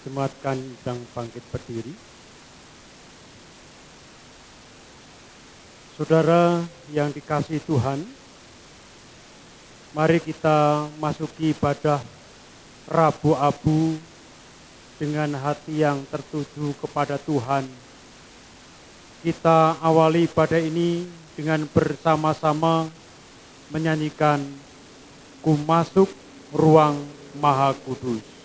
Jemaatkan sedang bangkit berdiri. Saudara yang dikasihi Tuhan, mari kita masuki ibadah Rabu Abu dengan hati yang tertuju kepada Tuhan. Kita awali ibadah ini dengan bersama-sama menyanyikan Ku Masuk Ruang Maha Kudus.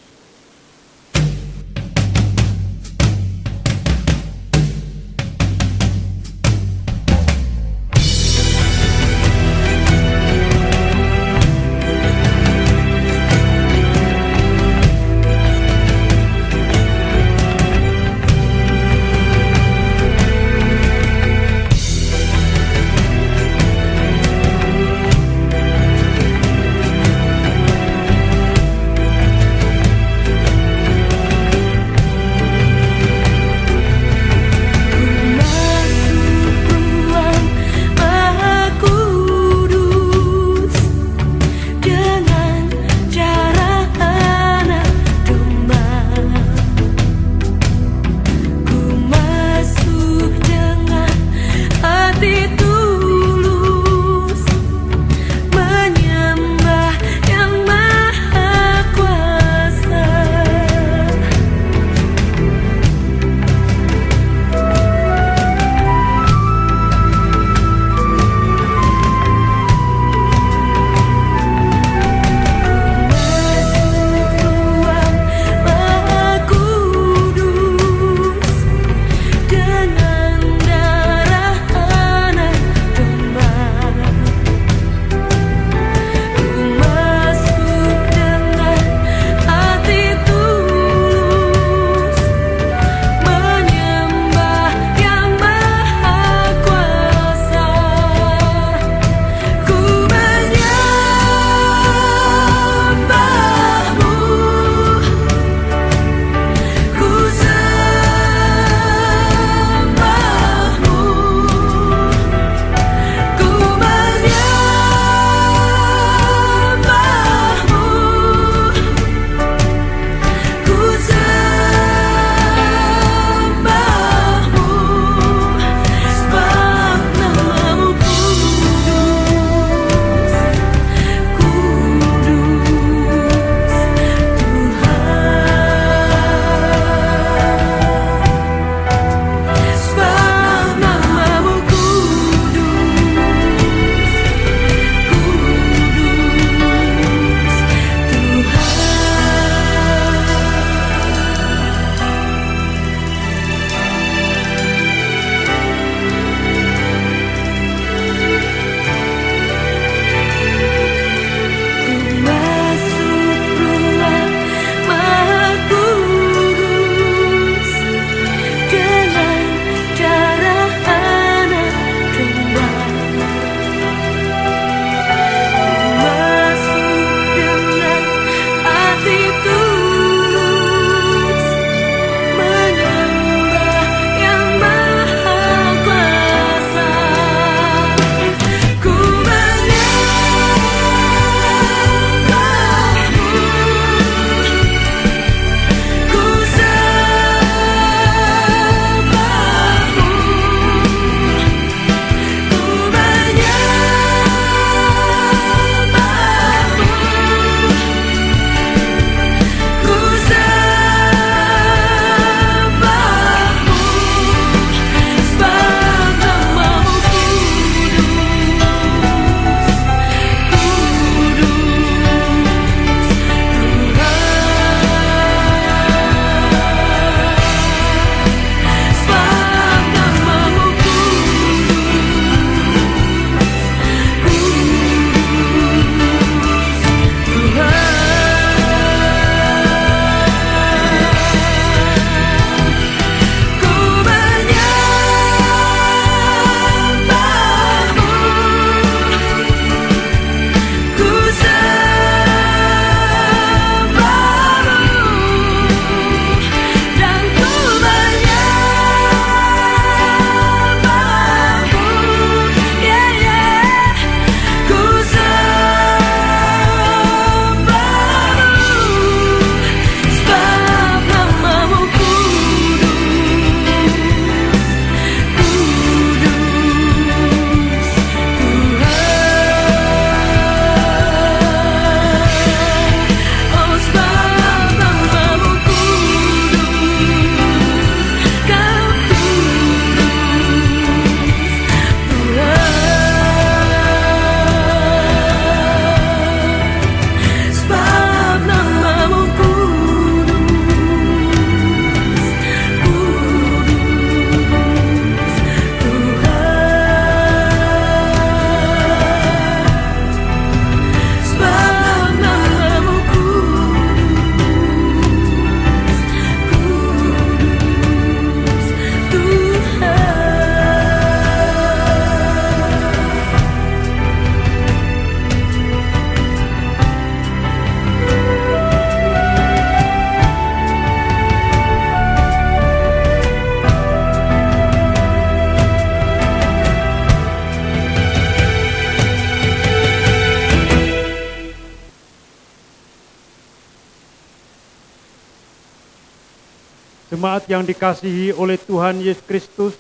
Jemaat yang dikasihi oleh Tuhan Yesus Kristus,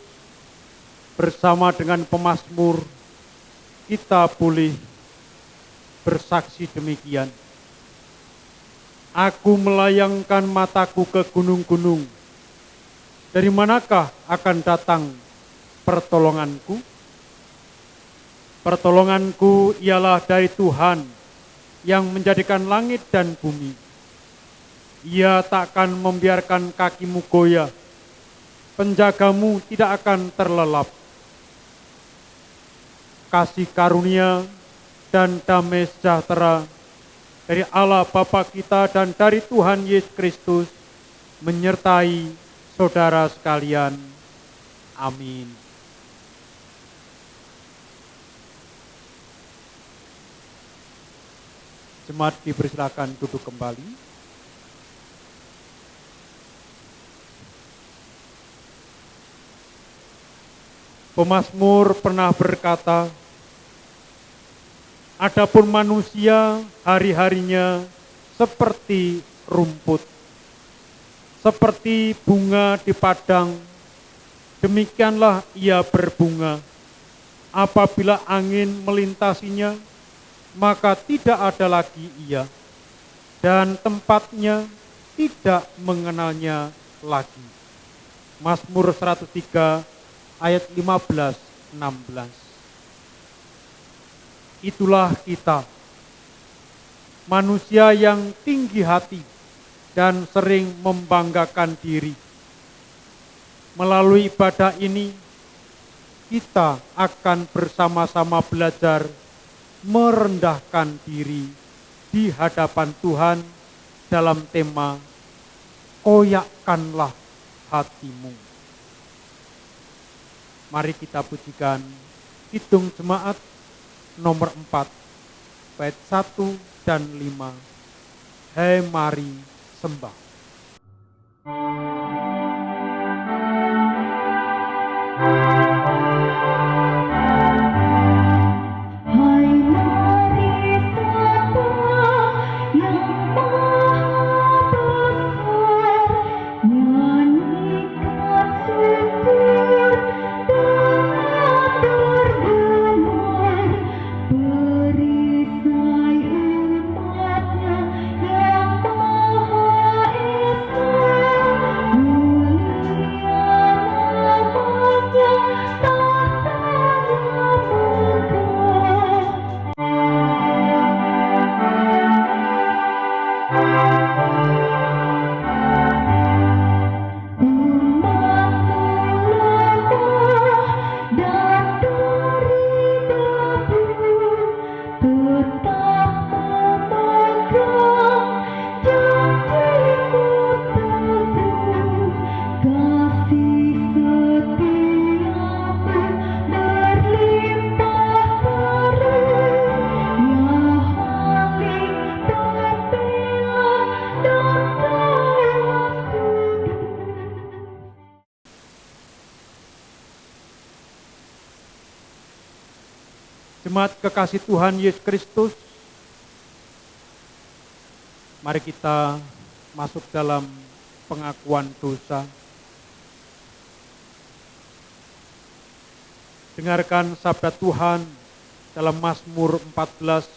bersama dengan pemazmur, kita boleh bersaksi demikian. Aku melayangkan mataku ke gunung-gunung. Dari manakah akan datang pertolonganku? Pertolonganku ialah dari Tuhan yang menjadikan langit dan bumi. Ia takkan membiarkan kakimu goyah, penjagamu tidak akan terlelap. Kasih karunia dan damai sejahtera dari Allah Bapa kita dan dari Tuhan Yesus Kristus menyertai saudara sekalian. Amin. Jemaat dipersilakan duduk kembali. Pemazmur pernah berkata, adapun manusia hari-harinya seperti rumput, seperti bunga di padang, demikianlah ia berbunga. Apabila angin melintasinya, maka tidak ada lagi ia, dan tempatnya tidak mengenalnya lagi. Mazmur 103 ayat 15-16. Itulah kita, manusia yang tinggi hati dan sering membanggakan diri. Melalui ibadah ini, kita akan bersama-sama belajar merendahkan diri di hadapan Tuhan dalam tema koyakkanlah hatimu. Mari kita pujikan Kidung Jemaat nomor 4, bait 1 dan 5. Hai mari sembah. Jemaat kekasih Tuhan Yesus Kristus, mari kita masuk dalam pengakuan dosa. Dengarkan sabda Tuhan dalam Mazmur 14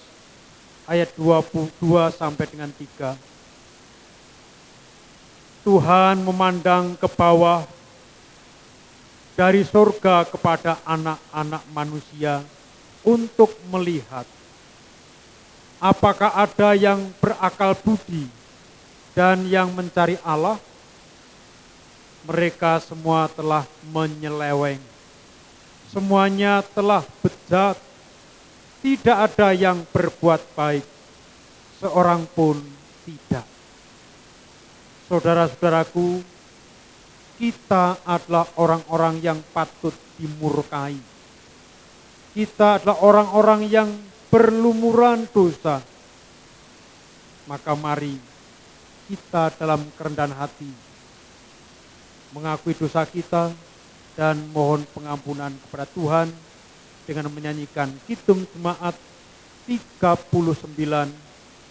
ayat 22 sampai dengan 3. Tuhan memandang ke bawah dari surga kepada anak-anak manusia untuk melihat apakah ada yang berakal budi dan yang mencari Allah. Mereka semua telah menyeleweng, semuanya telah bejat, tidak ada yang berbuat baik, seorang pun tidak. Saudara-saudaraku, kita adalah orang-orang yang patut dimurkai. Kita adalah orang-orang yang berlumuran dosa. Maka mari kita dalam kerendahan hati mengakui dosa kita dan mohon pengampunan kepada Tuhan dengan menyanyikan Kidung Jemaat 39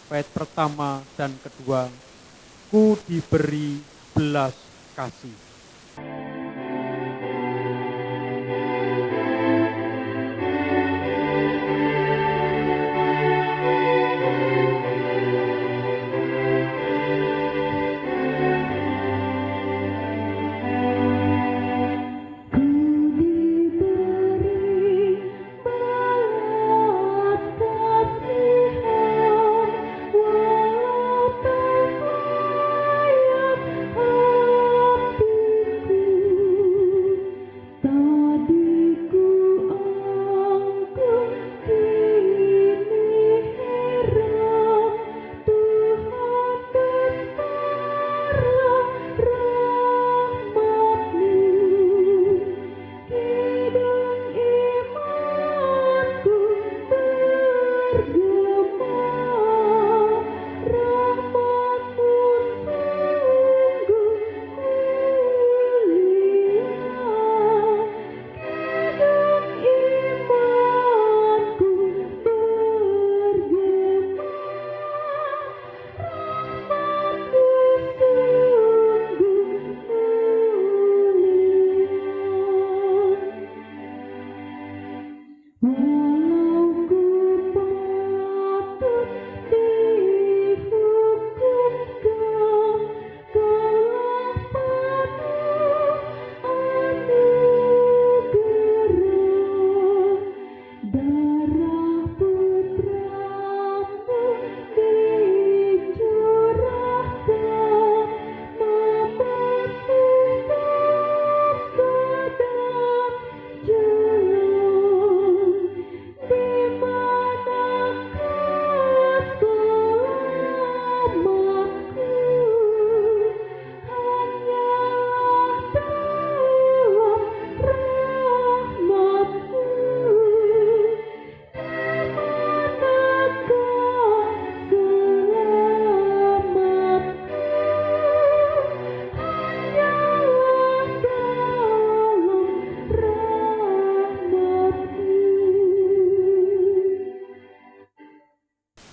bait pertama dan kedua. Ku diberi belas kasih.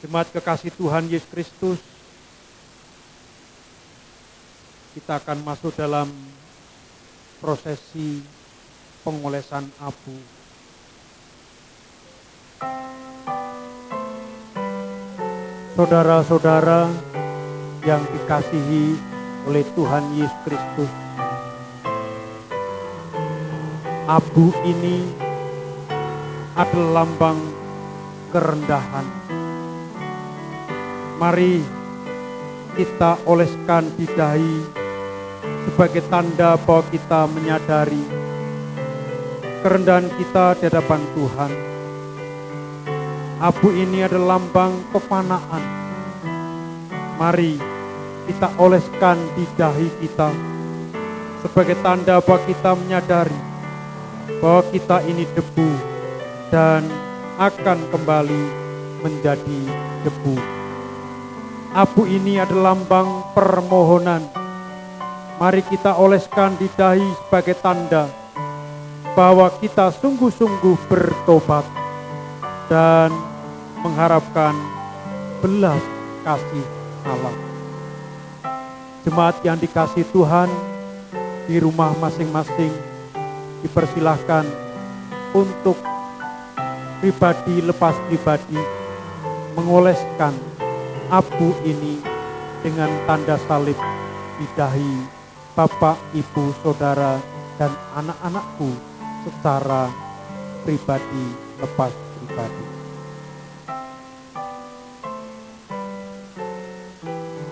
Jemaat kekasih Tuhan Yesus Kristus, kita akan masuk dalam prosesi pengolesan abu. Saudara-saudara yang dikasihi oleh Tuhan Yesus Kristus, abu ini adalah lambang kerendahan. Mari kita oleskan di dahi sebagai tanda bahwa kita menyadari kerendahan kita di hadapan Tuhan. Abu ini adalah lambang kefanaan. Mari kita oleskan di dahi kita sebagai tanda bahwa kita menyadari bahwa kita ini debu dan akan kembali menjadi debu. Abu ini adalah lambang permohonan. Mari kita oleskan di dahi sebagai tanda bahwa kita sungguh-sungguh bertobat dan mengharapkan belas kasih Allah. Jemaat yang dikasihi Tuhan, di rumah masing-masing dipersilahkan untuk pribadi lepas pribadi mengoleskan abu ini dengan tanda salib di dahi Bapak, Ibu, Saudara, dan anak-anakku secara pribadi lepas pribadi.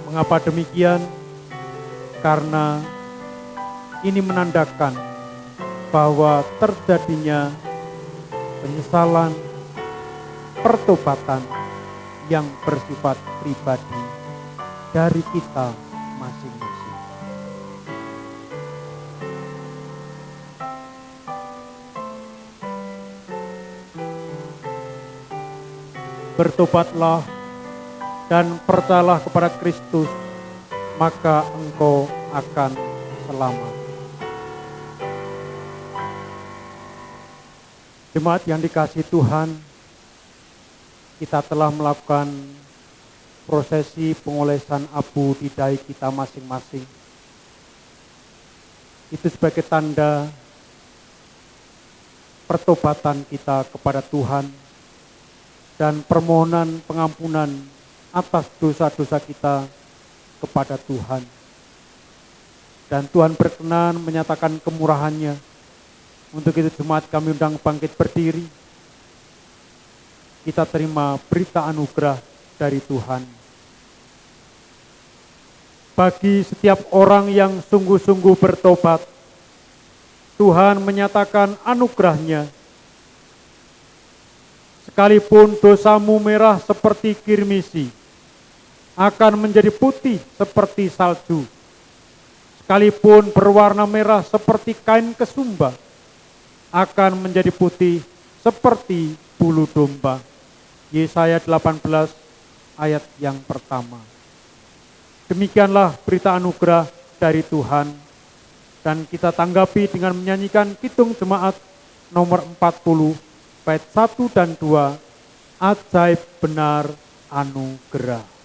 Mengapa demikian? Karena ini menandakan bahwa terjadinya penyesalan, pertobatan yang bersifat pribadi dari kita masing-masing. Bertobatlah dan percayalah kepada Kristus, maka engkau akan selamat. Jemaat yang dikasihi Tuhan, kita telah melakukan prosesi pengolesan abu di dahi kita masing-masing. Itu sebagai tanda pertobatan kita kepada Tuhan dan permohonan pengampunan atas dosa-dosa kita kepada Tuhan. Dan Tuhan berkenan menyatakan kemurahan-Nya. Untuk itu jemaat kami undang bangkit berdiri. Kita terima berita anugerah dari Tuhan. Bagi setiap orang yang sungguh-sungguh bertobat, Tuhan menyatakan anugerah-Nya. Sekalipun dosamu merah seperti kirmisi, akan menjadi putih seperti salju. Sekalipun berwarna merah seperti kain kesumba, akan menjadi putih seperti bulu domba. Yesaya 18 ayat yang pertama. Demikianlah berita anugerah dari Tuhan. Dan kita tanggapi dengan menyanyikan Kidung Jemaat nomor 40, bait 1 dan 2, Ajaib Benar Anugerah.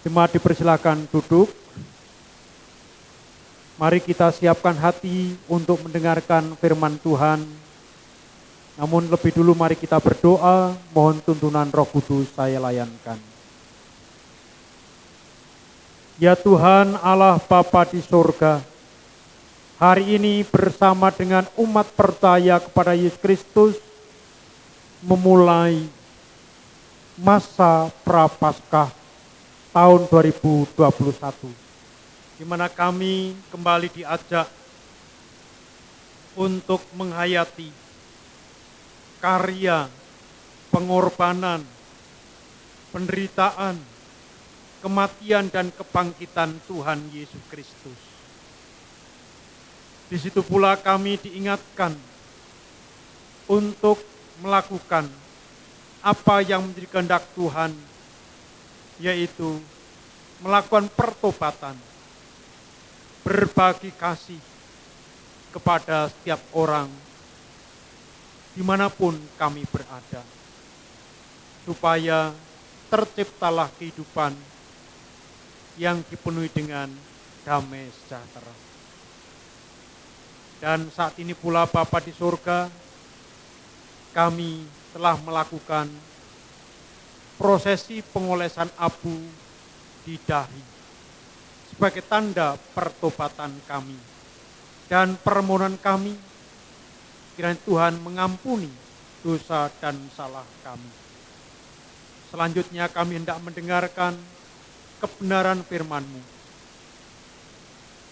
Jemaat dipersilakan duduk. Mari kita siapkan hati untuk mendengarkan firman Tuhan. Namun lebih dulu mari kita berdoa, mohon tuntunan Roh Kudus saya layankan. Ya Tuhan Allah Bapa di surga, hari ini bersama dengan umat percaya kepada Yesus Kristus, memulai masa Prapaskah tahun 2021, di mana kami kembali diajak untuk menghayati karya, pengorbanan, penderitaan, kematian dan kebangkitan Tuhan Yesus Kristus. Di situ pula kami diingatkan untuk melakukan apa yang menjadi kehendak Tuhan, yaitu melakukan pertobatan, berbagi kasih kepada setiap orang dimanapun kami berada, supaya terciptalah kehidupan yang dipenuhi dengan damai sejahtera. Dan saat ini pula Bapa di surga, kami telah melakukan prosesi pengolesan abu di dahi sebagai tanda pertobatan kami dan permohonan kami kiranya Tuhan mengampuni dosa dan salah kami. Selanjutnya kami hendak mendengarkan kebenaran firman-Mu.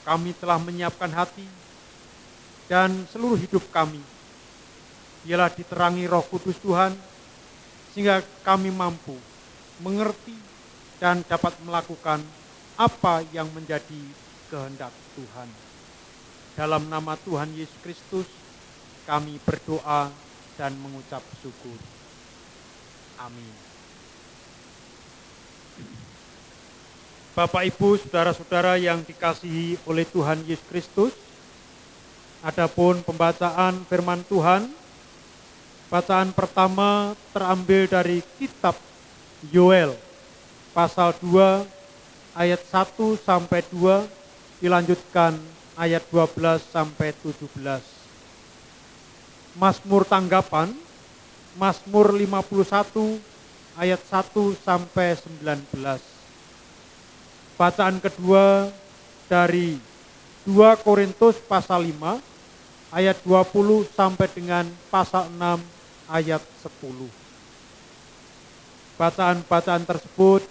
Kami telah menyiapkan hati dan seluruh hidup kami ialah diterangi Roh Kudus Tuhan, sehingga kami mampu mengerti dan dapat melakukan apa yang menjadi kehendak Tuhan. Dalam nama Tuhan Yesus Kristus, kami berdoa dan mengucap syukur. Amin. Bapak, Ibu, saudara-saudara yang dikasihi oleh Tuhan Yesus Kristus, adapun pembacaan firman Tuhan, bacaan pertama terambil dari kitab Yoel, pasal 2, ayat 1 sampai 2, dilanjutkan ayat 12 sampai 17. Mazmur tanggapan, Mazmur 51, ayat 1 sampai 19. Bacaan kedua dari 2 Korintus pasal 5 ayat 20 sampai dengan pasal 6 ayat 10. Bacaan-bacaan tersebut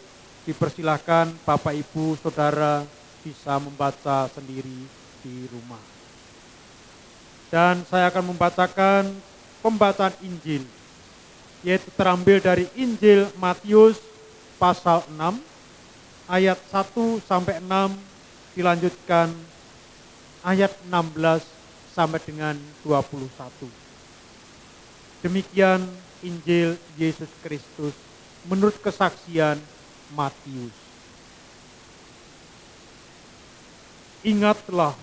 dipersilahkan Bapak, Ibu, Saudara bisa membaca sendiri di rumah. Dan saya akan membacakan pembacaan Injil, yaitu terambil dari Injil Matius pasal 6 ayat 1 sampai 6, dilanjutkan ayat 16 sampai dengan 21. Demikian Injil Yesus Kristus menurut kesaksian Matius. Ingatlah,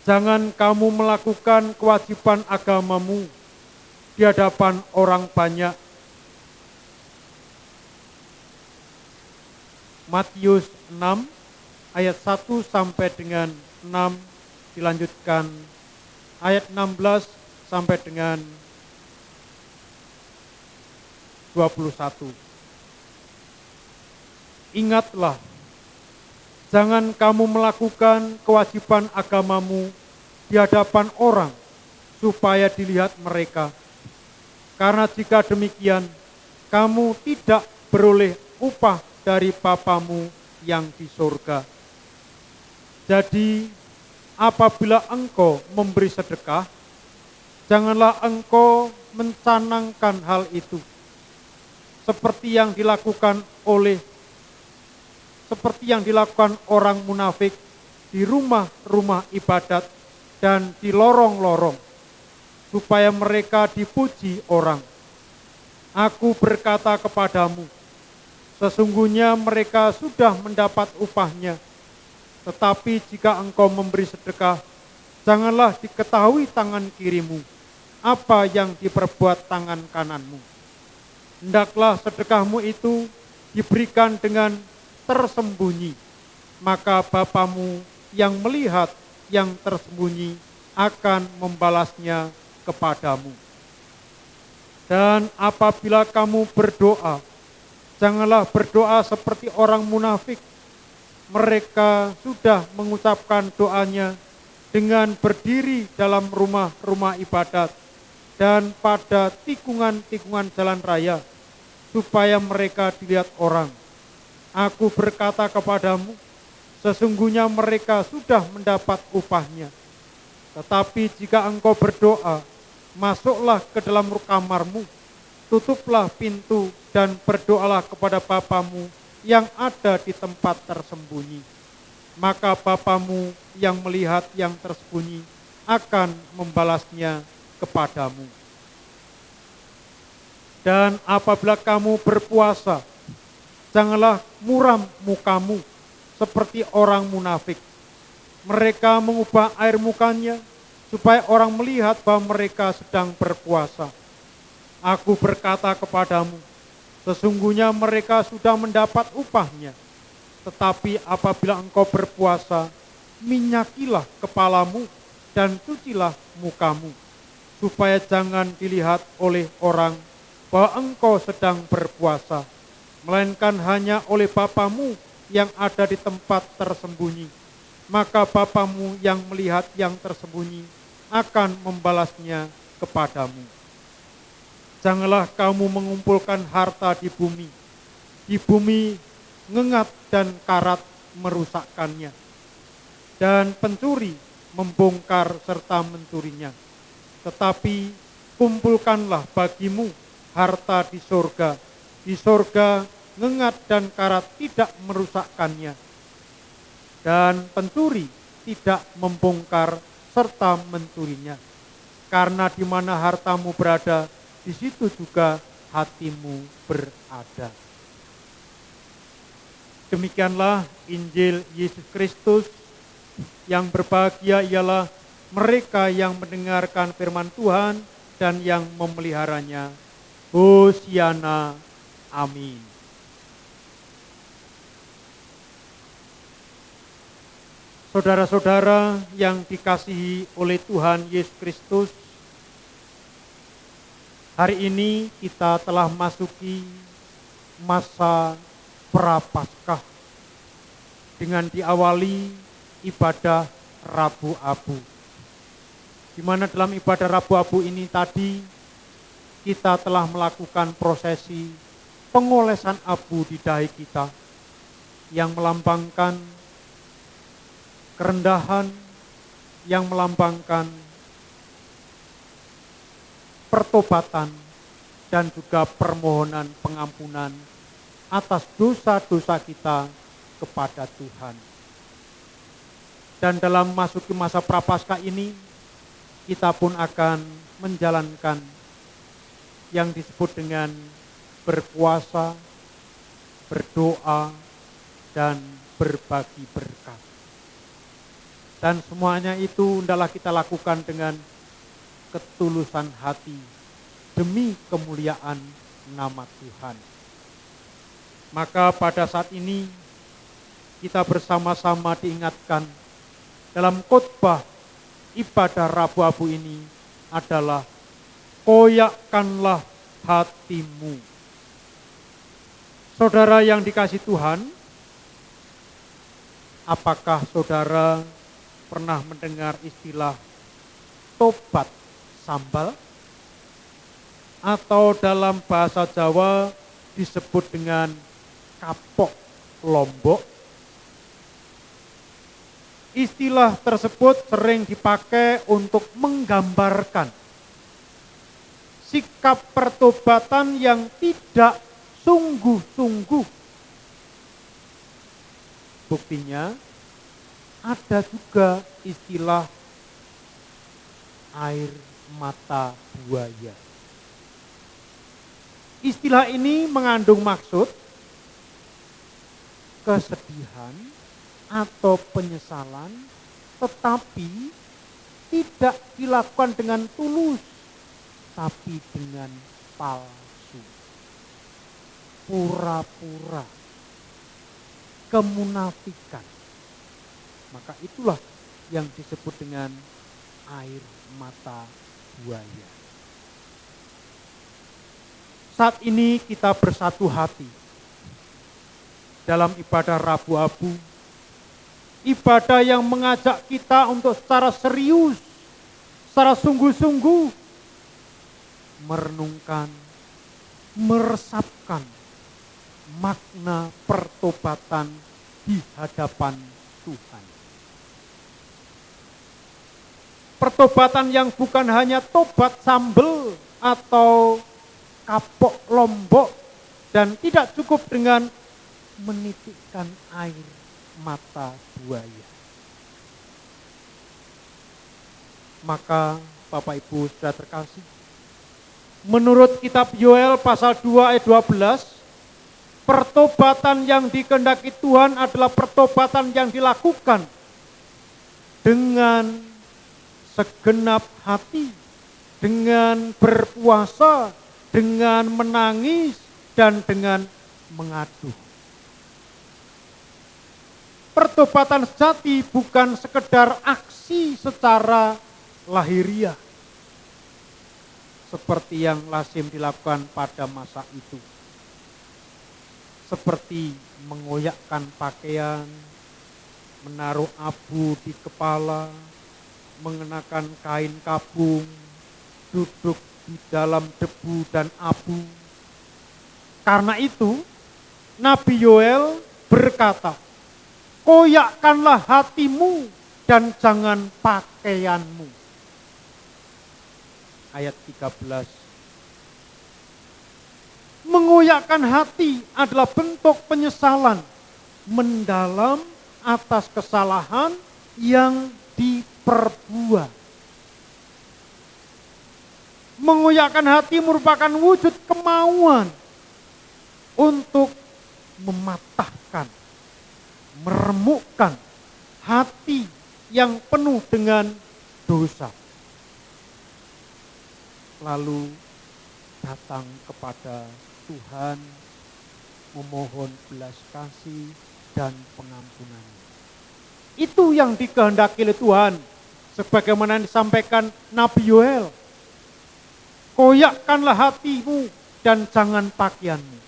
jangan kamu melakukan kewajiban agamamu di hadapan orang banyak. Matius 6 ayat 1 sampai dengan 6, dilanjutkan ayat 16 sampai dengan 21. Ingatlah, jangan kamu melakukan kewajiban agamamu di hadapan orang supaya dilihat mereka. Karena jika demikian, kamu tidak beroleh upah dari Bapamu yang di surga. Jadi, apabila engkau memberi sedekah, janganlah engkau mencanangkan hal itu, seperti yang dilakukan orang munafik di rumah-rumah ibadat dan di lorong-lorong, supaya mereka dipuji orang. Aku berkata kepadamu, sesungguhnya mereka sudah mendapat upahnya. Tetapi jika engkau memberi sedekah, janganlah diketahui tangan kirimu apa yang diperbuat tangan kananmu. Hendaklah sedekahmu itu diberikan dengan tersembunyi, maka Bapamu yang melihat yang tersembunyi akan membalasnya kepadamu. Dan apabila kamu berdoa, janganlah berdoa seperti orang munafik. Mereka sudah mengucapkan doanya dengan berdiri dalam rumah-rumah ibadat dan pada tikungan-tikungan jalan raya, supaya mereka dilihat orang. Aku berkata kepadamu, sesungguhnya mereka sudah mendapat upahnya. Tetapi jika engkau berdoa, masuklah ke dalam kamarmu, tutuplah pintu dan berdoalah kepada Bapamu yang ada di tempat tersembunyi. Maka Bapamu yang melihat yang tersembunyi akan membalasnya kepadamu. Dan apabila kamu berpuasa, janganlah muram mukamu seperti orang munafik. Mereka mengubah air mukanya supaya orang melihat bahwa mereka sedang berpuasa. Aku berkata kepadamu, sesungguhnya mereka sudah mendapat upahnya. Tetapi apabila engkau berpuasa, minyakilah kepalamu dan cucilah mukamu, supaya jangan dilihat oleh orang bahwa engkau sedang berpuasa, melainkan hanya oleh Bapamu yang ada di tempat tersembunyi. Maka Bapamu yang melihat yang tersembunyi akan membalasnya kepadamu. Janganlah kamu mengumpulkan harta di bumi. Di bumi ngengat dan karat merusakkannya, dan pencuri membongkar serta mencurinya. Tetapi kumpulkanlah bagimu harta di sorga. Di sorga ngengat dan karat tidak merusakkannya, dan pencuri tidak membongkar serta mencurinya. Karena di mana hartamu berada, di situ juga hatimu berada. Demikianlah Injil Yesus Kristus. Yang berbahagia ialah mereka yang mendengarkan firman Tuhan dan yang memeliharanya. Hosiana. Amin. Saudara-saudara yang dikasihi oleh Tuhan Yesus Kristus, hari ini kita telah masuki masa Prapaskah dengan diawali ibadah Rabu Abu. Di mana dalam ibadah Rabu Abu ini tadi kita telah melakukan prosesi pengolesan abu di dahi kita yang melambangkan kerendahan, yang melambangkan pertobatan dan juga permohonan pengampunan atas dosa-dosa kita kepada Tuhan. Dan dalam masuki masa Prapaskah ini, kita pun akan menjalankan yang disebut dengan berpuasa, berdoa, dan berbagi berkat. Dan semuanya itu hendaklah kita lakukan dengan ketulusan hati demi kemuliaan nama Tuhan. Maka pada saat ini kita bersama-sama diingatkan dalam khotbah ibadah Rabu Abu ini adalah koyakkanlah hatimu. Saudara yang dikasihi Tuhan, apakah saudara pernah mendengar istilah tobat sambal? Atau dalam bahasa Jawa disebut dengan kapok lombok. Istilah tersebut sering dipakai untuk menggambarkan sikap pertobatan yang tidak sungguh-sungguh. Buktinya ada juga istilah air mata buaya. Istilah ini mengandung maksud kesedihan atau penyesalan, tetapi tidak dilakukan dengan tulus, tapi dengan palsu, pura-pura, kemunafikan. Maka itulah yang disebut dengan air mata buaya. Saat ini kita bersatu hati dalam ibadah Rabu Abu, ibadah yang mengajak kita untuk secara serius, secara sungguh-sungguh merenungkan, meresapkan makna pertobatan di hadapan Tuhan. Pertobatan yang bukan hanya tobat sambel atau kapok lombok dan tidak cukup dengan menitikkan air mata buaya. Maka Bapak Ibu sudah terkasih, menurut kitab Yoel pasal 2 ayat 12, pertobatan yang dikehendaki Tuhan adalah pertobatan yang dilakukan dengan segenap hati, dengan berpuasa, dengan menangis, dan dengan mengadu. Pertobatan sejati bukan sekedar aksi secara lahiriah, seperti yang lazim dilakukan pada masa itu. Seperti mengoyakkan pakaian, menaruh abu di kepala, mengenakan kain kabung, duduk di dalam debu dan abu. Karena itu, Nabi Yoel berkata, koyakkanlah hatimu dan jangan pakaianmu. Ayat 13. Mengoyakkan hati adalah bentuk penyesalan mendalam atas kesalahan yang diperbuat. Mengoyakkan hati merupakan wujud kemauan untuk mematahkan meremukkan hati yang penuh dengan dosa. Lalu datang kepada Tuhan, memohon belas kasih dan pengampunan. Itu yang dikehendaki oleh Tuhan, sebagaimana disampaikan Nabi Yoel. Koyakkanlah hatimu dan jangan pakaianmu.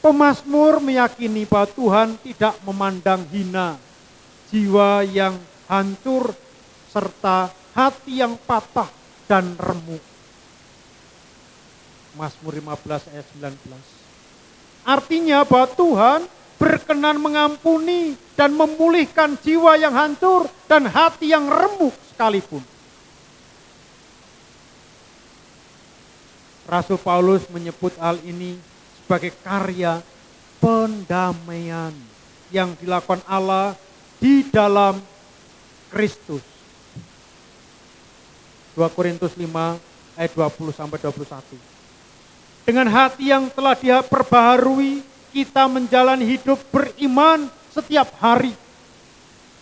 Pemazmur meyakini bahwa Tuhan tidak memandang hina jiwa yang hancur serta hati yang patah dan remuk. Mazmur 15 ayat 19. Artinya bahwa Tuhan berkenan mengampuni dan memulihkan jiwa yang hancur dan hati yang remuk sekalipun. Rasul Paulus menyebut hal ini sebagai karya pendamaian yang dilakukan Allah di dalam Kristus. 2 Korintus 5 ayat 20 sampai 21. Dengan hati yang telah dia perbaharui, kita menjalani hidup beriman setiap hari.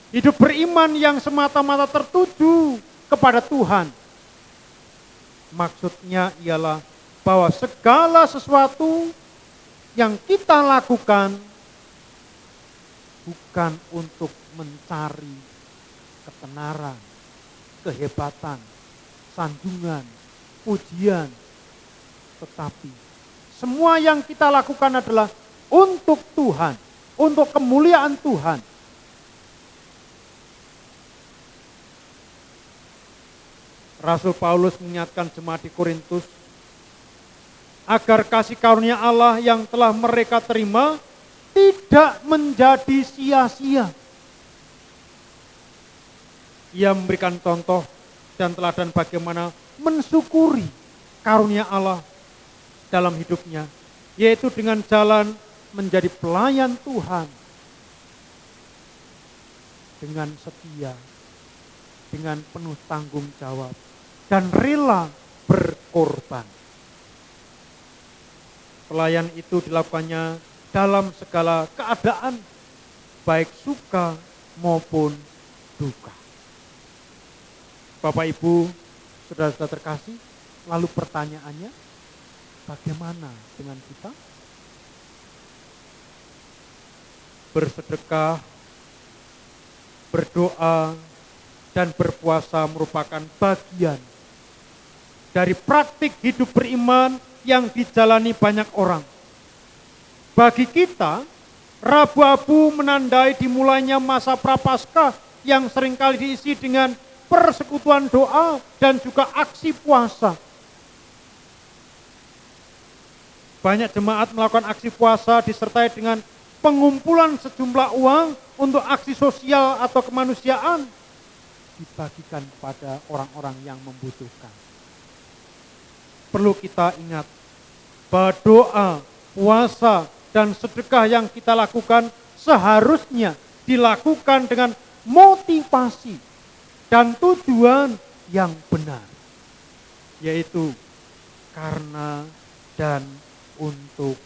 Hidup beriman yang semata-mata tertuju kepada Tuhan. Maksudnya ialah bahwa segala sesuatu yang kita lakukan bukan untuk mencari ketenaran, kehebatan, sanjungan, pujian, tetapi semua yang kita lakukan adalah untuk Tuhan, untuk kemuliaan Tuhan. Rasul Paulus mengingatkan jemaat di Korintus agar kasih karunia Allah yang telah mereka terima tidak menjadi sia-sia. Ia memberikan contoh dan teladan bagaimana mensyukuri karunia Allah dalam hidupnya, yaitu dengan jalan menjadi pelayan Tuhan dengan setia, dengan penuh tanggung jawab, dan rela berkorban. Pelayan itu dilakukannya dalam segala keadaan, baik suka maupun duka. Bapak Ibu, saudara-saudara terkasih, lalu pertanyaannya, bagaimana dengan kita? Bersedekah, berdoa, dan berpuasa merupakan bagian dari praktik hidup beriman yang dijalani banyak orang. Bagi kita, Rabu Abu menandai dimulainya masa Prapaskah yang seringkali diisi dengan persekutuan doa dan juga aksi puasa. Banyak jemaat melakukan aksi puasa disertai dengan pengumpulan sejumlah uang untuk aksi sosial atau kemanusiaan dibagikan kepada orang-orang yang membutuhkan. Perlu kita ingat bahwa doa, puasa, dan sedekah yang kita lakukan seharusnya dilakukan dengan motivasi dan tujuan yang benar, yaitu karena dan untuk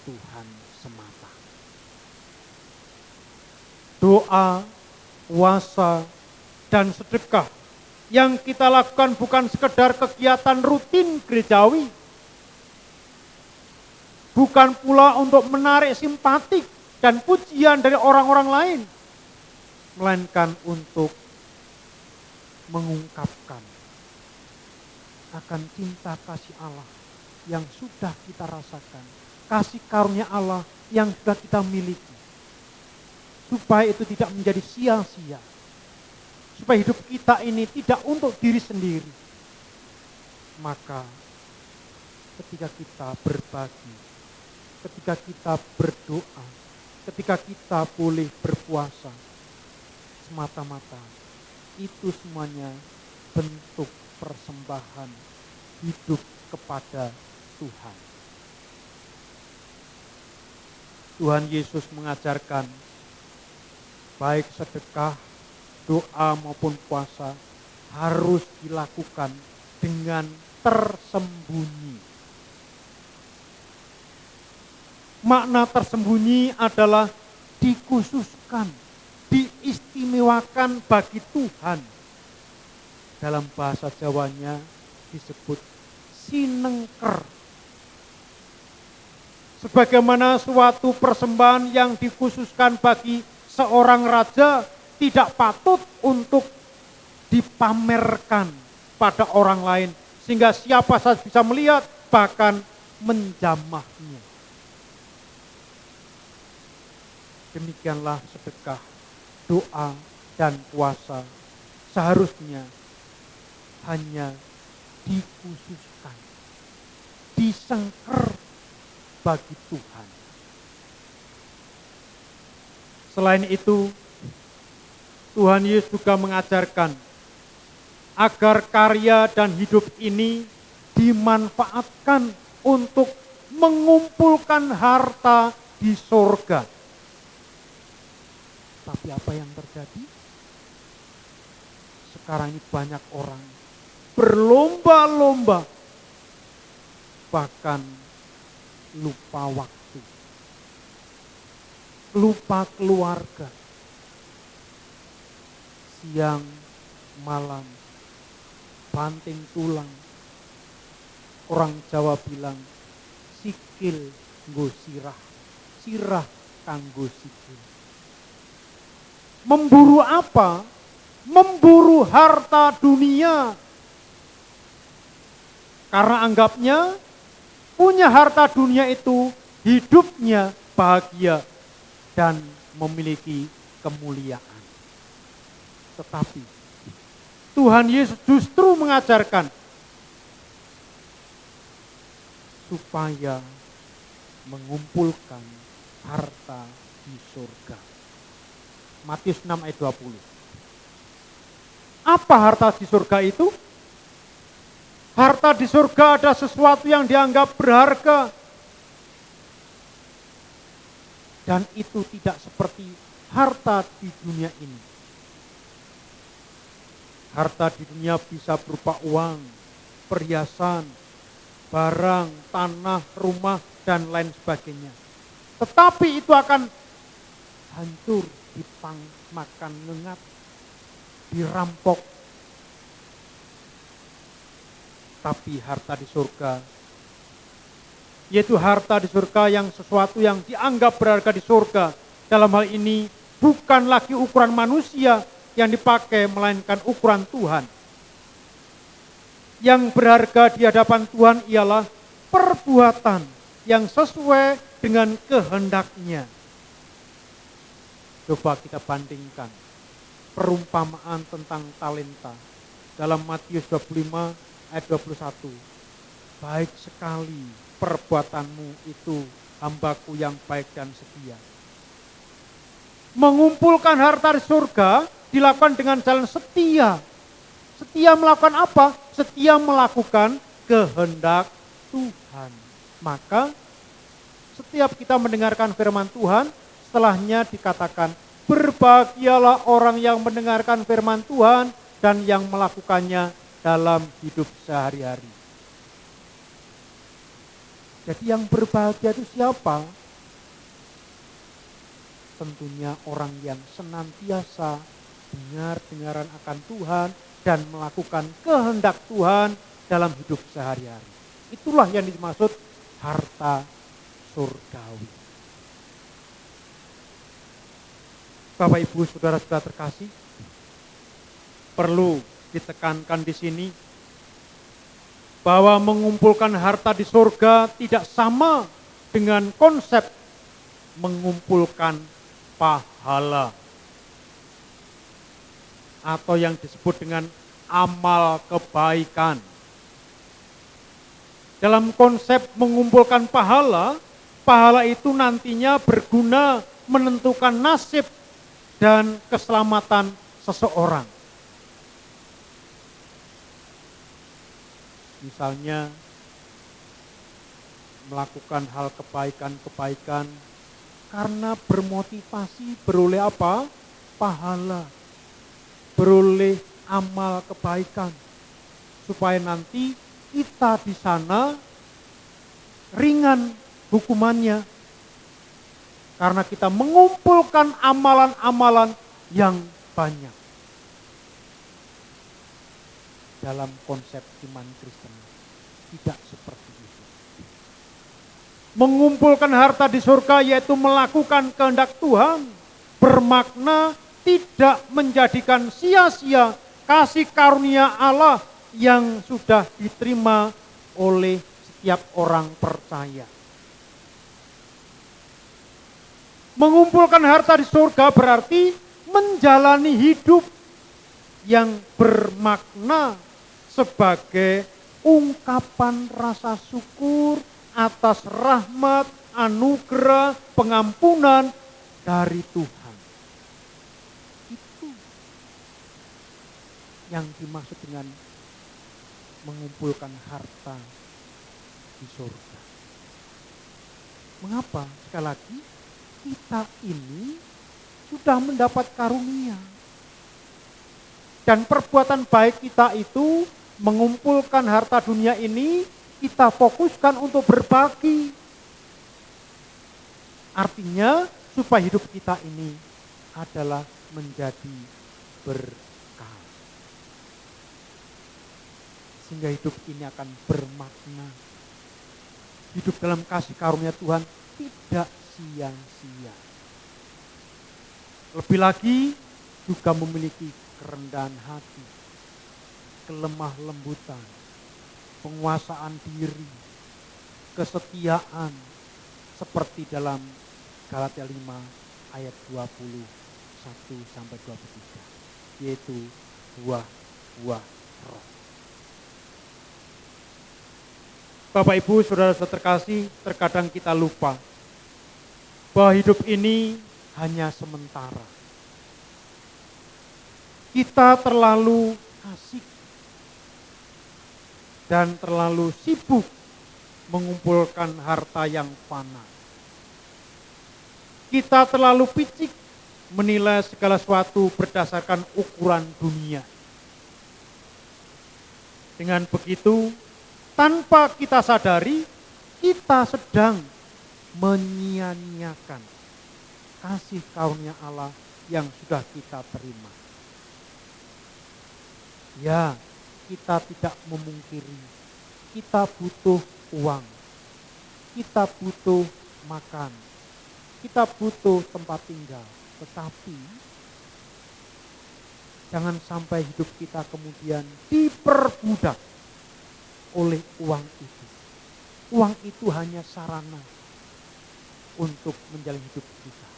Tuhan semata. Doa, puasa, dan sedekah yang kita lakukan bukan sekedar kegiatan rutin gerejawi, bukan pula untuk menarik simpatik dan pujian dari orang-orang lain, melainkan untuk mengungkapkan akan cinta kasih Allah yang sudah kita rasakan, kasih karunia Allah yang sudah kita miliki, supaya itu tidak menjadi sia-sia, supaya hidup kita ini tidak untuk diri sendiri. Maka ketika kita berbagi, ketika kita berdoa, ketika kita boleh berpuasa, semata-mata itu semuanya bentuk persembahan hidup kepada Tuhan. Tuhan Yesus mengajarkan baik sedekah, doa maupun puasa harus dilakukan dengan tersembunyi. Makna tersembunyi adalah dikhususkan, diistimewakan bagi Tuhan. Dalam bahasa Jawanya disebut sinengker. Sebagaimana suatu persembahan yang dikhususkan bagi seorang raja tidak patut untuk dipamerkan pada orang lain, sehingga siapa saja bisa melihat, bahkan menjamahnya. Demikianlah sedekah, doa, dan puasa seharusnya hanya dikhususkan, disengker bagi Tuhan. Selain itu, Tuhan Yesus juga mengajarkan agar karya dan hidup ini dimanfaatkan untuk mengumpulkan harta di sorga. Tapi apa yang terjadi? Sekarang ini banyak orang berlomba-lomba, bahkan lupa waktu, lupa keluarga. Siang, malam, banting tulang. Orang Jawa bilang, sikil nggo sirah, sirah kanggo sikil. Memburu apa? Memburu harta dunia. Karena anggapnya punya harta dunia itu hidupnya bahagia dan memiliki kemuliaan. Tetapi Tuhan Yesus justru mengajarkan supaya mengumpulkan harta di surga. Matius 6 ayat 20. Apa harta di surga itu? Harta di surga ada sesuatu yang dianggap berharga. Dan itu tidak seperti harta di dunia ini. Harta di dunia bisa berupa uang, perhiasan, barang, tanah, rumah, dan lain sebagainya. Tetapi itu akan hancur, makan ngengat, dirampok. Tapi harta di surga, yaitu harta di surga yang sesuatu yang dianggap berharga di surga, dalam hal ini bukan lagi ukuran manusia yang dipakai, melainkan ukuran Tuhan. Yang berharga di hadapan Tuhan ialah perbuatan yang sesuai dengan kehendaknya. Coba kita bandingkan perumpamaan tentang talenta dalam Matius 25 ayat 21. Baik sekali perbuatanmu itu, hambaku yang baik dan setia. Mengumpulkan harta di surga dilakukan dengan jalan setia. Setia melakukan apa? Setia melakukan kehendak Tuhan. Maka setiap kita mendengarkan firman Tuhan, setelahnya dikatakan, berbahagialah orang yang mendengarkan firman Tuhan dan yang melakukannya dalam hidup sehari-hari. Jadi yang berbahagia itu siapa? Tentunya orang yang senantiasa dengar-dengaran akan Tuhan dan melakukan kehendak Tuhan dalam hidup sehari-hari. Itulah yang dimaksud harta surgawi. Bapak Ibu Saudara-saudara terkasih, perlu ditekankan di sini bahwa mengumpulkan harta di surga tidak sama dengan konsep mengumpulkan pahala atau yang disebut dengan amal kebaikan. Dalam konsep mengumpulkan pahala, pahala itu nantinya berguna menentukan nasib dan keselamatan seseorang. Misalnya melakukan hal kebaikan-kebaikan karena bermotivasi beroleh apa? Pahala. Beroleh amal kebaikan. Supaya nanti kita di sana ringan hukumannya, Karena kita mengumpulkan amalan-amalan yang banyak. Dalam konsep iman Kristen tidak seperti itu. Mengumpulkan harta di surga yaitu melakukan kehendak Tuhan, bermakna tidak menjadikan sia-sia kasih karunia Allah yang sudah diterima oleh setiap orang percaya. Mengumpulkan harta di surga berarti menjalani hidup yang bermakna sebagai ungkapan rasa syukur atas rahmat, anugerah, pengampunan dari Tuhan. Itu yang dimaksud dengan mengumpulkan harta di surga. Mengapa? Sekali lagi, kita ini sudah mendapat karunia. Dan perbuatan baik kita itu mengumpulkan harta dunia ini, kita fokuskan untuk berbagi. Artinya supaya hidup kita ini adalah menjadi berkah. Sehingga hidup ini akan bermakna. Hidup dalam kasih karunia Tuhan tidak sia-sia. Lebih lagi juga memiliki kerendahan hati, kelemah lembutan, penguasaan diri, kesetiaan, seperti dalam Galatia 5 ayat 21-23, yaitu buah-buah roh. Bapak Ibu saudara-saudara terkasih, terkadang kita lupa bahwa hidup ini hanya sementara. Kita terlalu asik dan terlalu sibuk mengumpulkan harta yang fana. Kita terlalu picik menilai segala sesuatu berdasarkan ukuran dunia. Dengan begitu, tanpa kita sadari, kita sedang menyia-nyiakan kasih karunia Allah yang sudah kita terima. Ya, kita tidak memungkiri, kita butuh uang, kita butuh makan, kita butuh tempat tinggal. Tetapi jangan sampai hidup kita kemudian diperbudak oleh uang itu. Uang itu hanya sarana untuk menjalani hidup kita.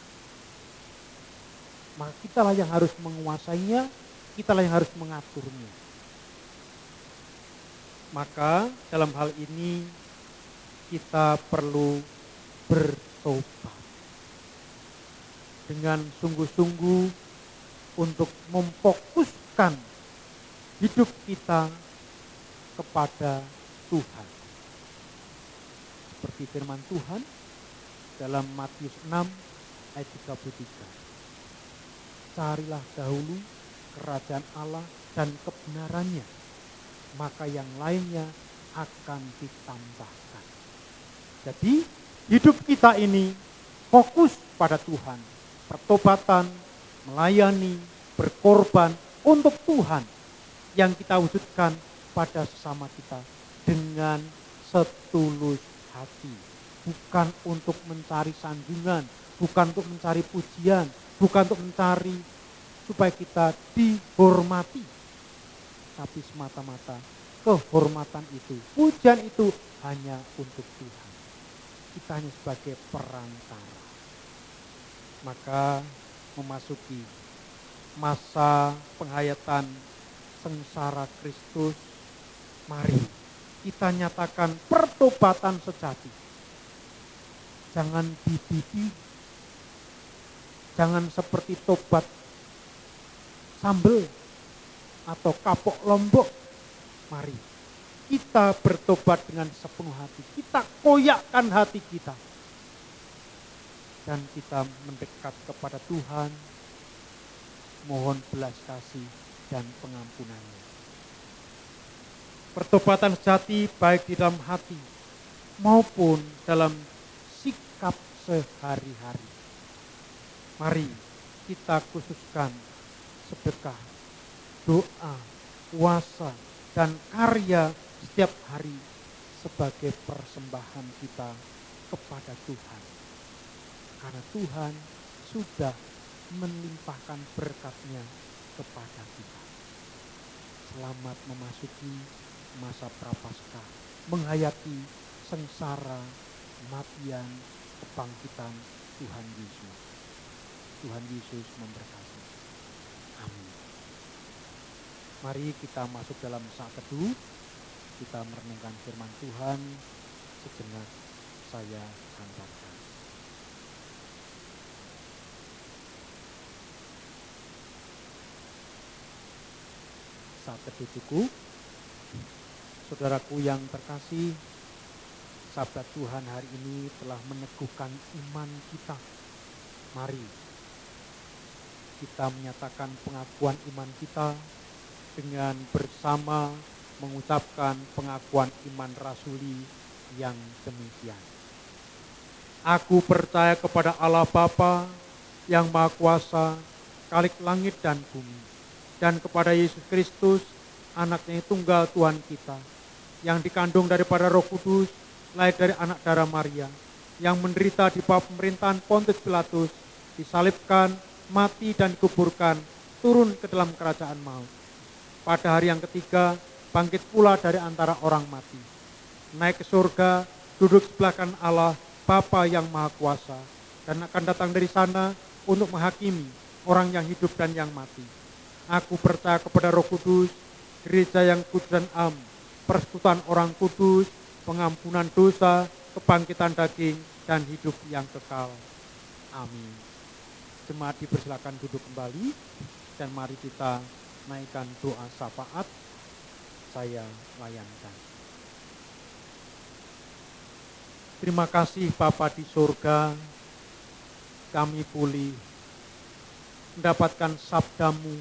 Maka kitalah yang harus menguasainya, kitalah yang harus mengaturnya. Maka dalam hal ini kita perlu bertobat dengan sungguh-sungguh untuk memfokuskan hidup kita kepada Tuhan. Seperti firman Tuhan dalam Matius 6 ayat 33. Carilah dahulu kerajaan Allah dan kebenarannya, maka yang lainnya akan ditambahkan. Jadi hidup kita ini fokus pada Tuhan, pertobatan, melayani, berkorban untuk Tuhan yang kita wujudkan pada sesama kita dengan setulus hati. Bukan untuk mencari sanjungan, bukan untuk mencari pujian, bukan untuk mencari supaya kita dihormati. Tapi semata-mata kehormatan itu, pujian itu hanya untuk Tuhan. Kita hanya sebagai perantara. Maka memasuki masa penghayatan sengsara Kristus, mari kita nyatakan pertobatan sejati. Jangan dibibi, jangan seperti tobat sambel atau kapok lombok. Mari kita bertobat dengan sepenuh hati. Kita koyakkan hati kita. Dan kita mendekat kepada Tuhan. Mohon belas kasih dan pengampunannya. Pertobatan sejati baik di dalam hati maupun dalam sikap sehari-hari. Mari kita khususkan sedekah, doa, puasa, dan karya setiap hari sebagai persembahan kita kepada Tuhan. Karena Tuhan sudah melimpahkan berkat-Nya kepada kita. Selamat memasuki masa prapaskah, menghayati sengsara, kematian, kebangkitan Tuhan Yesus. Tuhan Yesus memberkati. Amin. Mari kita masuk dalam saat teduh. Kita merenungkan firman Tuhan. Sejenak saya hantarkan. Saat teduh cukup. Saudaraku yang terkasih, sabda Tuhan hari ini telah meneguhkan iman kita. Mari kita menyatakan pengakuan iman kita dengan bersama mengucapkan pengakuan iman rasuli yang demikian. Aku percaya kepada Allah Bapa yang Maha Kuasa, Khalik langit dan bumi, dan kepada Yesus Kristus, Anaknya tunggal Tuhan kita, yang dikandung daripada Roh Kudus, lahir dari anak darah Maria, yang menderita di bawah pemerintahan Pontius Pilatus, disalibkan, mati dan dikuburkan, turun ke dalam kerajaan maut. Pada hari yang ketiga, bangkit pula dari antara orang mati. Naik ke surga, duduk sebelah kanan Allah, Bapa yang Maha Kuasa, dan akan datang dari sana untuk menghakimi orang yang hidup dan yang mati. Aku percaya kepada Roh Kudus, gereja yang kudus dan am, persekutuan orang kudus, pengampunan dosa, kebangkitan daging, dan hidup yang kekal. Amin. Jemaat dipersilakan duduk kembali dan mari kita naikkan doa syafaat. Saya layankan. Terima kasih Bapa di surga, kami pulih mendapatkan sabda-Mu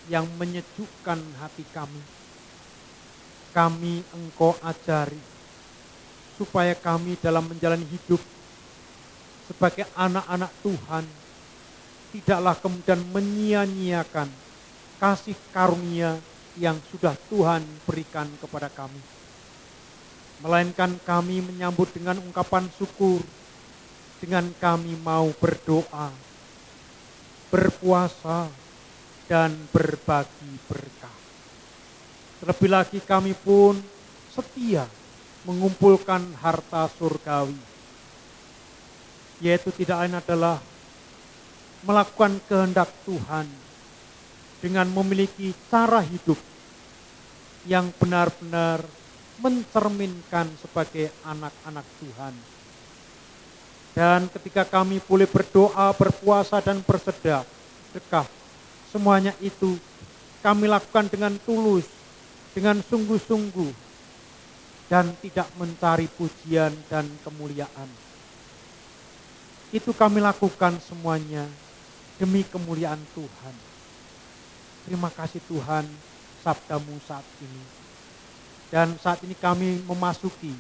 yang menyejukkan hati kami. Kami Engkau ajari supaya kami dalam menjalani hidup sebagai anak-anak Tuhan tidaklah kemudian menyia-nyiakan kasih karunia yang sudah Tuhan berikan kepada kami. Melainkan kami menyambut dengan ungkapan syukur, dengan kami mau berdoa, berpuasa, dan berbagi berkah. Terlebih lagi kami pun setia mengumpulkan harta surgawi, yaitu tidak lain adalah melakukan kehendak Tuhan dengan memiliki cara hidup yang benar-benar mencerminkan sebagai anak-anak Tuhan. Dan ketika kami boleh berdoa, berpuasa, dan bersedekah, semuanya itu kami lakukan dengan tulus, dengan sungguh-sungguh, dan tidak mencari pujian dan kemuliaan. Itu kami lakukan semuanya demi kemuliaan Tuhan. Terima kasih Tuhan, sabda-Mu saat ini. Dan saat ini kami memasuki,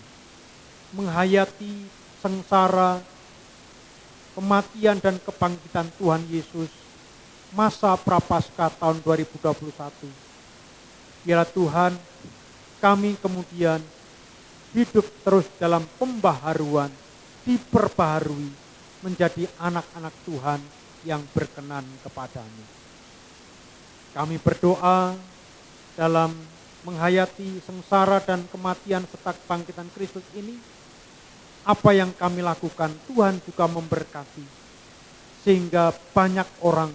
menghayati sengsara, kematian dan kebangkitan Tuhan Yesus, masa prapaskah tahun 2021. Biarlah Tuhan, kami kemudian hidup terus dalam pembaharuan, diperbaharui, menjadi anak-anak Tuhan yang berkenan kepada-Mu. Kami berdoa dalam menghayati sengsara dan kematian serta kebangkitan Kristus ini, apa yang kami lakukan Tuhan juga memberkati, sehingga banyak orang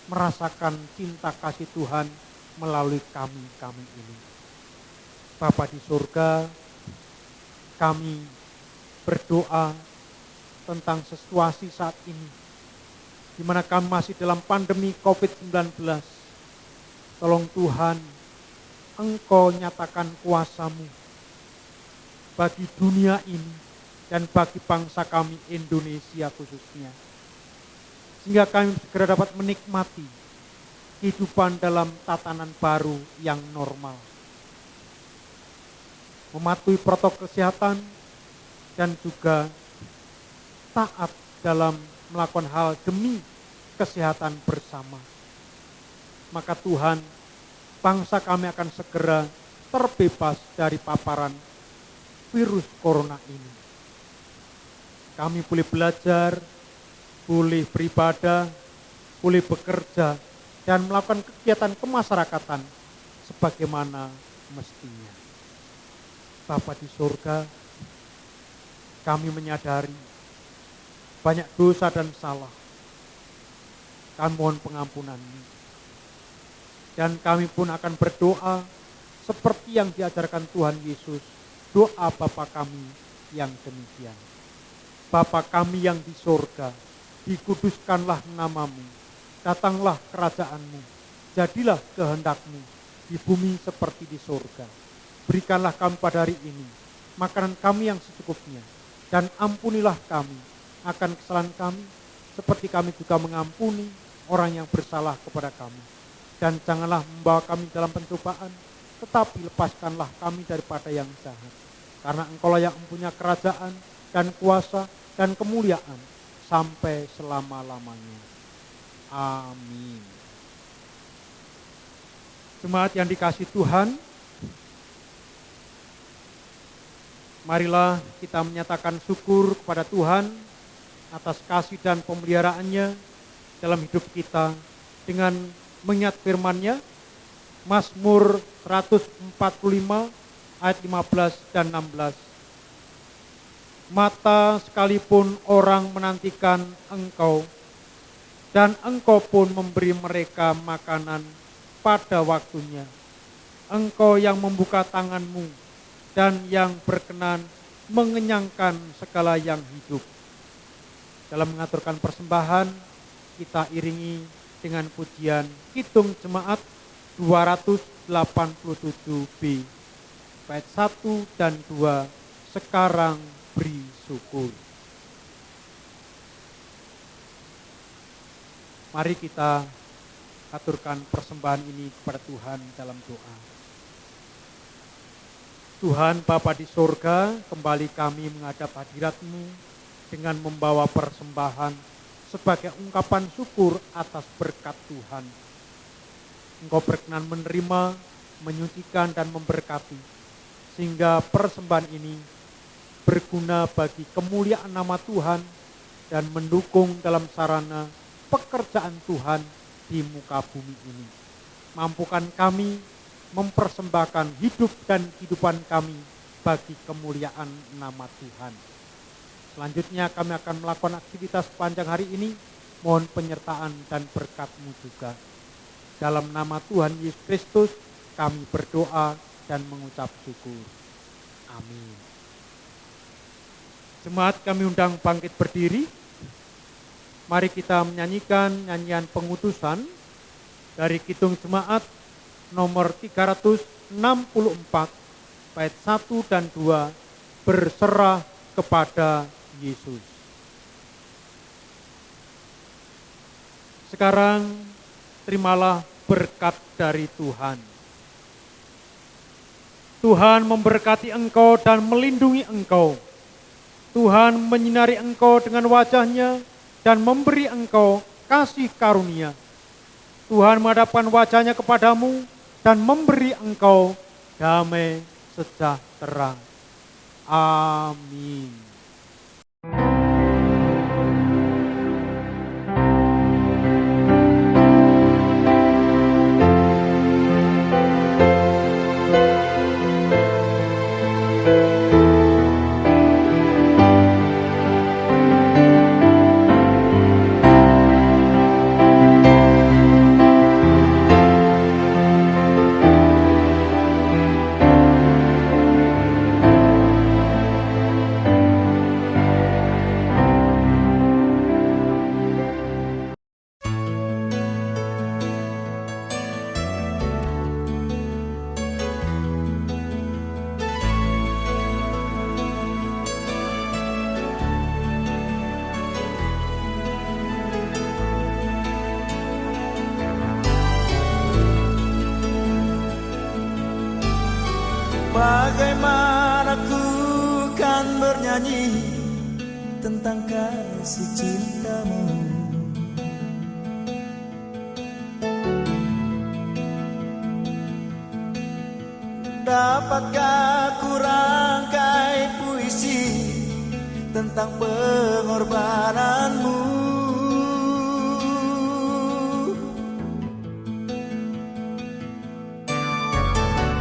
merasakan cinta kasih Tuhan melalui kami ini. Bapa di surga, kami berdoa tentang situasi saat ini, di mana kami masih dalam pandemi COVID-19. Tolong Tuhan, Engkau nyatakan kuasa-Mu bagi dunia ini dan bagi bangsa kami Indonesia khususnya. Sehingga kami segera dapat menikmati kehidupan dalam tatanan baru yang normal. Mematuhi protokol kesehatan dan juga taat dalam melakukan hal demi kesehatan bersama. Maka Tuhan, bangsa kami akan segera terbebas dari paparan virus corona ini. Kami boleh belajar, boleh beribadah, boleh bekerja, dan melakukan kegiatan kemasyarakatan sebagaimana mestinya. Bapa di surga, kami menyadari banyak dosa dan salah. Kami mohon pengampunan-Mu. Dan kami pun akan berdoa seperti yang diajarkan Tuhan Yesus, doa Bapa kami yang demikian. Bapa kami yang di surga, dikuduskanlah nama-Mu, datanglah kerajaan-Mu, jadilah kehendak-Mu di bumi seperti di surga. Berikanlah kami pada hari ini makanan kami yang secukupnya, dan ampunilah kami akan kesalahan kami, seperti kami juga mengampuni orang yang bersalah kepada kami. Dan janganlah membawa kami dalam pencobaan, tetapi lepaskanlah kami daripada yang jahat. Karena Engkaulah yang mempunyai kerajaan dan kuasa dan kemuliaan sampai selama-lamanya. Amin. Jemaat yang dikasihi Tuhan, marilah kita menyatakan syukur kepada Tuhan atas kasih dan pemeliharaannya dalam hidup kita dengan mengingat firman-Nya, Mazmur 145 ayat 15 dan 16. Mata sekalipun orang menantikan Engkau, dan Engkau pun memberi mereka makanan pada waktunya. Engkau yang membuka tangan-Mu dan yang berkenan mengenyangkan segala yang hidup. Dalam mengaturkan persembahan, kita iringi dengan pujian Kidung Jemaat 287b, bait 1 dan 2, sekarang beri syukur. Mari kita aturkan persembahan ini kepada Tuhan dalam doa. Tuhan Bapa di surga, kembali kami menghadap hadirat-Mu dengan membawa persembahan sebagai ungkapan syukur atas berkat Tuhan. Engkau berkenan menerima, menyucikan dan memberkati, sehingga persembahan ini berguna bagi kemuliaan nama Tuhan dan mendukung dalam sarana pekerjaan Tuhan di muka bumi ini. Mampukan kami mempersembahkan hidup dan kehidupan kami bagi kemuliaan nama Tuhan. Selanjutnya kami akan melakukan aktivitas sepanjang hari ini. Mohon penyertaan dan berkat-Mu juga. Dalam nama Tuhan Yesus Kristus kami berdoa dan mengucap syukur. Amin. Jemaat kami undang bangkit berdiri. Mari kita menyanyikan nyanyian pengutusan dari Kidung Jemaat nomor 364, bait 1 dan 2, berserah kepada Yesus. Sekarang terimalah berkat dari Tuhan. Tuhan memberkati engkau dan melindungi engkau. Tuhan menyinari engkau dengan wajah-Nya dan memberi engkau kasih karunia. Tuhan menghadapkan wajah-Nya kepadamu dan memberi engkau damai sejahtera. Amin. Bagaimana ku kan bernyanyi tentang kasih cintamu, Dapatkah ku rangkai puisi tentang pengorbananmu?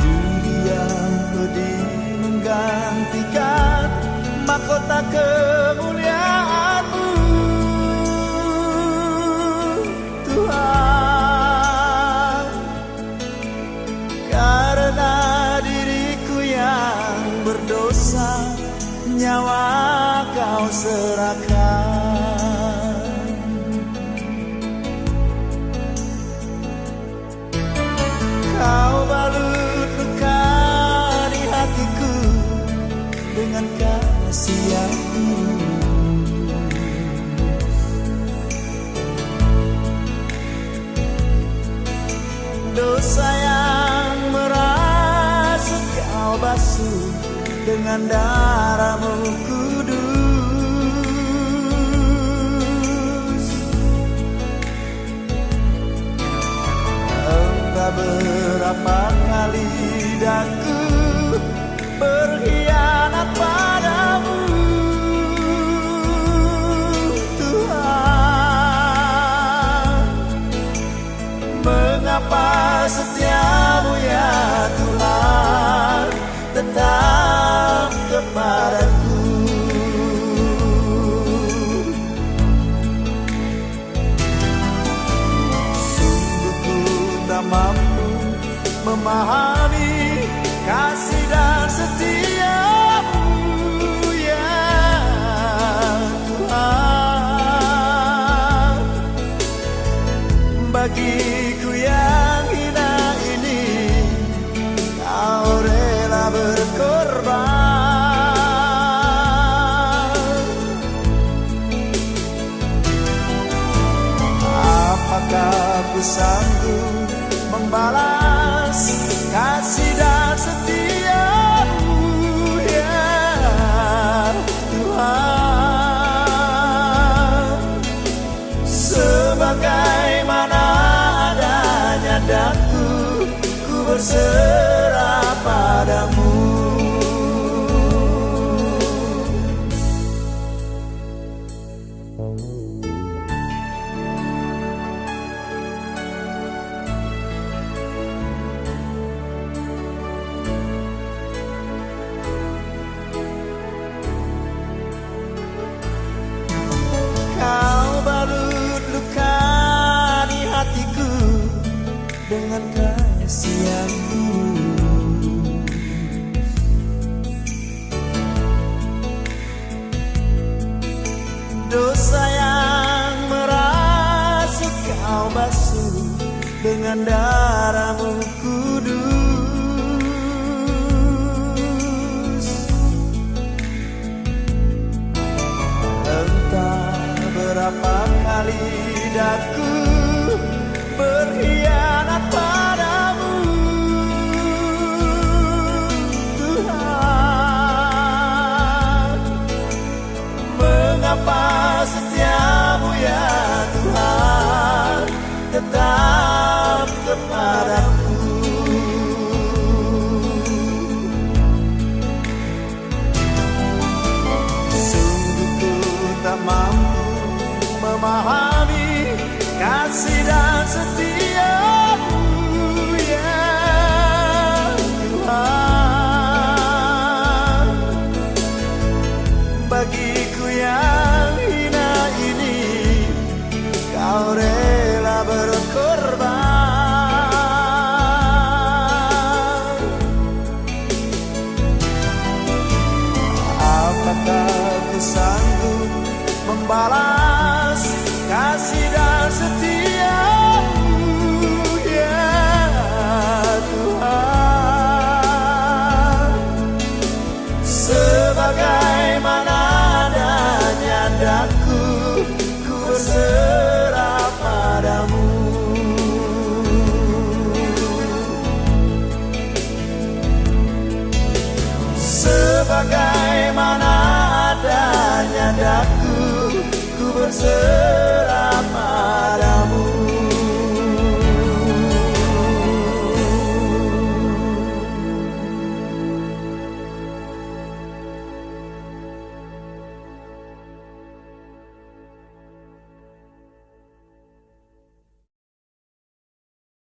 Dunia pedih menggantikan mahkota kemuliaan-Mu, Tuhan. Karena diriku yang berdosa, nyawa Kau serahkan. Kau balut luka di hatiku dengan kasih yang tulus. Dosa yang merasuk Kau basuh dengan darah-Mu kudus. Entah berapa kali daku berkhianat padamu, Tuhan. Mengapa setia-Mu ya Tuhan tetap kepadaku? Sungguh ku tak mampu memahami kasih dan setia-Mu ya Tuhan. Bagiku yang hina ini Kau rela berkorban. Apakah ku sanggup membalas kasih dan setia-Mu ya Tuhan? Sebagaimana adanya daku, ku berserah padamu. Kau balut luka di hatiku dengan kasih yang tulus. Dosa yang merasuk Kau basuh dengan darah-Mu kudus. Entah berapa kali daku berkhianat padamu, Tuhan. Mengapa setia-Mu ya Tuhan tetap kepadaku? Sungguh ku tak mampu memahami kasih dan setia-Mu ya Tuhan. Bagiku yang hina ini Kau rela berkorban. Apakah ku sanggup membalas kasih dan setia-Mu ya Tuhan? Sebagaimana adanya daku, ku berserah padamu. Sebagaimana adanya daku, ku berserah